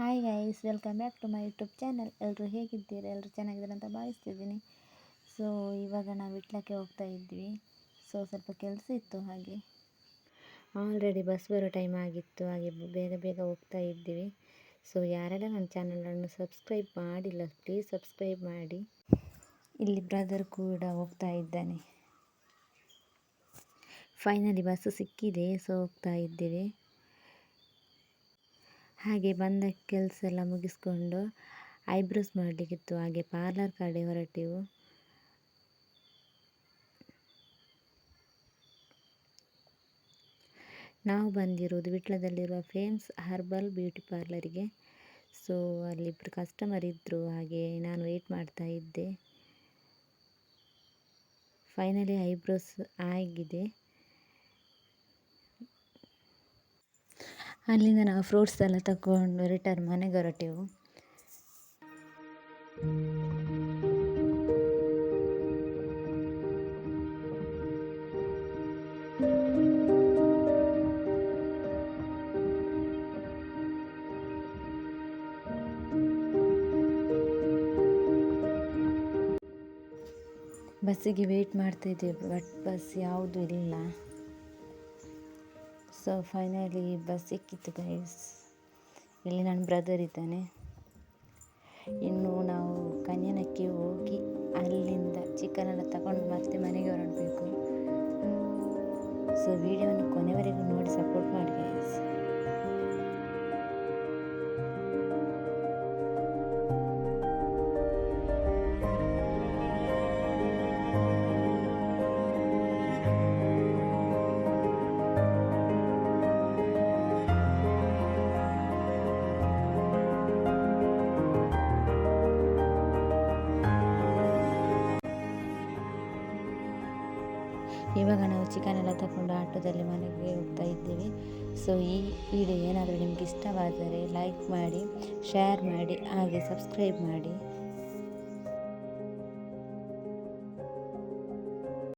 Hi guys, welcome back to my YouTube channel. ಎಲ್ಲರೂ ಹೇಗಿದ್ದೀರಾ? ಎಲ್ಲರೂ ಚೆನ್ನಾಗಿದ್ದಾರೆ ಅಂತ ಭಾವಿಸ್ತಿದ್ದೀನಿ. ಸೊ ಇವಾಗ ನಾವು ವಿಟ್ಲಕ್ಕೆ ಹೋಗ್ತಾ ಇದ್ವಿ. ಸ್ವಲ್ಪ ಕೆಲಸ ಇತ್ತು, ಹಾಗೆ ಆಲ್ರೆಡಿ ಬಸ್ ಬರೋ ಟೈಮ್ ಆಗಿತ್ತು. ಹಾಗೆ ಬೇಗ ಬೇಗ ಹೋಗ್ತಾ ಇದ್ದೀವಿ. ಯಾರೆಲ್ಲ ನನ್ನ ಚಾನಲನ್ನು ಸಬ್ಸ್ಕ್ರೈಬ್ ಮಾಡಿಲ್ಲ, ಪ್ಲೀಸ್ ಸಬ್ಸ್ಕ್ರೈಬ್ ಮಾಡಿ. ಇಲ್ಲಿ ಬ್ರದರ್ ಕೂಡ ಹೋಗ್ತಾ ಇದ್ದಾನೆ. ಫೈನಲಿ ಬಸ್ ಸಿಕ್ಕಿದೆ, ಹೋಗ್ತಾ ಇದ್ದೇವೆ. ಹಾಗೆ ಬಂದ ಕೆಲಸ ಎಲ್ಲ ಮುಗಿಸ್ಕೊಂಡು ಐಬ್ರೋಸ್ ಮಾಡಲಿಕ್ಕಿತ್ತು, ಹಾಗೆ ಪಾರ್ಲರ್ ಕಡೆ ಹೊರಟೆವು. ನಾವು ಬಂದಿರೋದು ವಿಟ್ಲದಲ್ಲಿರುವ ಫೇಮಸ್ ಹರ್ಬಲ್ ಬ್ಯೂಟಿ ಪಾರ್ಲರಿಗೆ. ಅಲ್ಲಿ ಇಬ್ಬರು ಕಸ್ಟಮರ್ ಇದ್ದರು, ಹಾಗೆ ನಾನು ವೆಯ್ಟ್ ಮಾಡ್ತಾ ಇದ್ದೆ. ಫೈನಲಿ ಐಬ್ರೋಸ್ ಆಗಿದೆ. ಅಲ್ಲಿಂದ ನಾವು ಫ್ರೂಟ್ಸ್ ಎಲ್ಲ ತಗೊಂಡು ರಿಟರ್ನ್ ಮನೆಗೆ ಹೊರಟೆವು. ಬಸ್ಸಿಗೆ ವೆಯ್ಟ್ ಮಾಡ್ತಾ ಇದ್ದೇವೆ, ಬಟ್ ಬಸ್ ಯಾವುದೂ ಇಲ್ಲ. ಫೈನಲಿ ಬಸ್ ಸಿಕ್ಕಿತ್ತು ಗೈಸ್. ಇಲ್ಲಿ ನನ್ನ ಬ್ರದರ್ ಇದ್ದಾನೆ. ಇನ್ನು ನಾವು ಕನ್ಯಾನಕ್ಕೆ ಹೋಗಿ ಅಲ್ಲಿಂದ ಚಿಕನೆಲ್ಲ ತಗೊಂಡು ಮತ್ತೆ ಮನೆಗೆ ಹೊರಡಬೇಕು. ವಿಡಿಯೋವನ್ನು ಕೊನೆವರೆಗೂ ನೋಡಿ ಸಪೋರ್ಟ್ ಮಾಡಿ ಗೈಸ್. ಇವಾಗ ನಾವು ಚಿಕನ್ ಎಲ್ಲ ತಗೊಂಡು ಆಟೋದಲ್ಲಿ ಮನೆಗೆ ಹೋಗ್ತಾ ಇದ್ದೇವೆ. ಈ ವಿಡಿಯೋ ಏನಾದರೂ ನಿಮ್ಗೆ ಇಷ್ಟವಾದರೆ ಲೈಕ್ ಮಾಡಿ, ಶೇರ್ ಮಾಡಿ, ಹಾಗೆ ಸಬ್ಸ್ಕ್ರೈಬ್ ಮಾಡಿ.